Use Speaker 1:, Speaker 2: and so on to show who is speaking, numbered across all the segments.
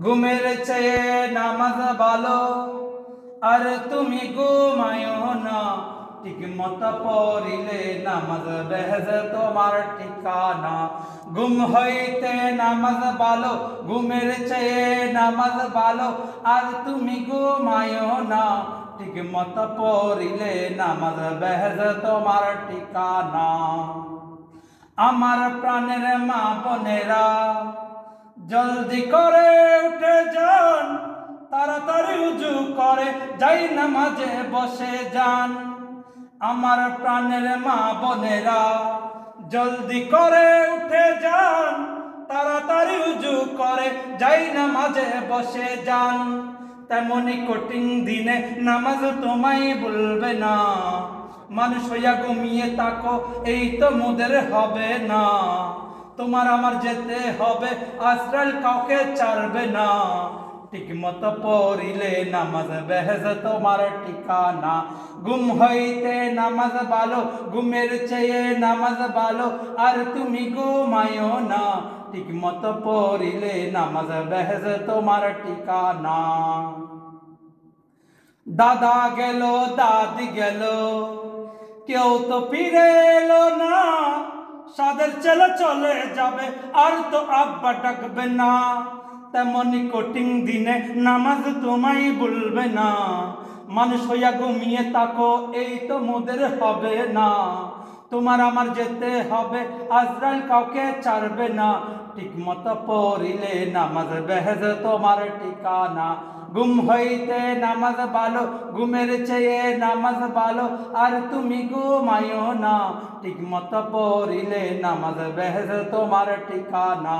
Speaker 1: ঘুমের চেয়ে নামাজ ভালো, আর তুমি ঘুমায়ো না। ঠিক মতো পড়িলে নামাজ বেহেজ তোমার ঠিকানা। ঘুম হইতে নামাজ ভালো, ঘুমের চেয়ে নামাজ ভালো, আর তুমি ঘুমায়ো না। ঠিক মতো পড়িলে নামাজ বেহেজ তোমার ঠিকানা। আমার প্রাণের মা বোনেরা, জলদি করে উঠে যান, তাড়াতাড়ি উজু করে যাই নামাজে বসে যান। আমার প্রাণের মা বোনেরা, জলদি করে উঠে যান, তাড়াতাড়ি উজু করে যাই নামাজে বসে যান। তেমনি কঠিন দিনে নামাজ তোমায় ভুলবে না। মানুষ হইয়া ঘুমিয়ে থাকো, এই তো মোদের হবে না। তোমার আমার যেতে হবে, আজরাইল কাউকে ছাড়বে না। ঠিক মতো পড়িলে নামাজ বেহেজ তোমার ঠিকানা। ঘুম হইতে নামাজ ভালো, ঘুমের চেয়ে নামাজ ভালো, আর তুমি ঘুমায়ো না। ঠিক মতো পড়িলে নামাজ বেহেজ তোমার ঠিকানা। দাদা গেল, দাদি গেল, কেউ তো ফিরে এলো না। সাদের ছেলে চলে যাবে, আর তো আব্বা ডাকবে না। তেমনি কঠিন দিনে নামাজ তোমায় ভুলবে না। মানুষ হইয়া ঘুমিয়ে থাকো, এই তো মোদের হবে না। তোমার আমার যেতে হবে, আজরাইল কাউকে ছাড়বে না। ঠিক মতো পড়িলে নামাজ বেহেজ তোমার ঠিকানা। ঘুম হইতে নামাজ ভালো, ঘুমের চেয়ে নামাজ ভালো, আর তুমি ঘুমায়ো না। ঠিক মতো পড়িলে নামাজ বেহেজ তোমার ঠিকানা।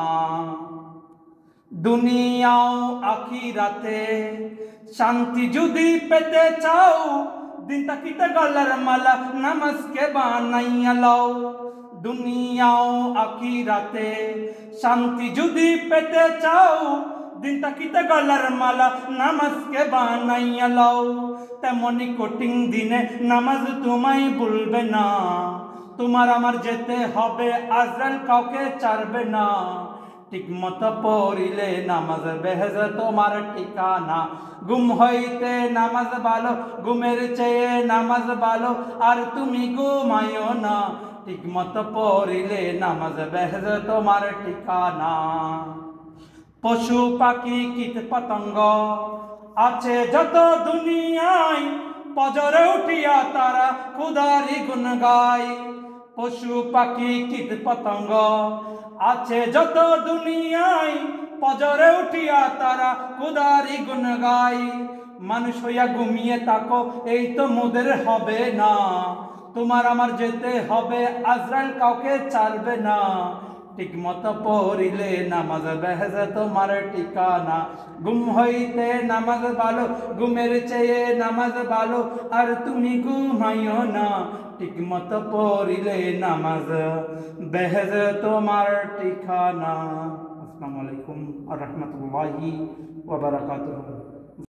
Speaker 1: দুনিয়াও আখিরাতে শান্তি যদি পেতে চাও, দিন তাকিতে গলার মালা নামাজকে বানাইয়া লও। দুনিয়াও আখিরাতে শান্তি যদি পেতে চাও, দিন তাকিতে গলার মালা নামাজকে বানাইয়া লও। তেমনি কঠিন দিনে নামাজ তোমায় ভুলবে না। তোমার আমার যেতে হবে, আজরাইল কাউকে ছাড়বে না। ঠিক মতো পড়িলে নামাজ বেহেজ তোমার ঠিকানা। ঘুম হইতে নামাজ ভালো, ঘুমের চেয়ে নামাজ ভালো, আর তুমি ঘুমায়ো না। ঠিক মতো পড়িলে নামাজ বেহেজ তোমার ঠিকানা। পশু পাখি কীট পতঙ্গ আছে যত দুনিয়ায়, ফজরে উঠিয়া তারা খোদারই গুণ গায়। পশু পাখি কীট পতঙ্গ আছে যত দুনিয়ায়, ফজরে উঠিয়া তারা খোদারই গুণ গায়। মানুষ হইয়া ঘুমিয়ে থাকো, এই তো মোদের হবে না। তোমার আমার যেতে হবে, আজরাইল কাউকে ছাড়বে না। ঠিক মতো পড়িলে নামাজ বেহেজ তোমার ঠিকানা। ঘুম হইতে নামাজ ভালো, ঘুমের চেয়ে নামাজ ভালো, আর তুমি ঘুমাইও না। ঠিক মতো পড়িলে নামাজ বেহেজ তোমার ঠিকানা। আসসালামু আলাইকুম ওয়া রাহমাতুল্লাহি ওয়া বারাকাতুহু।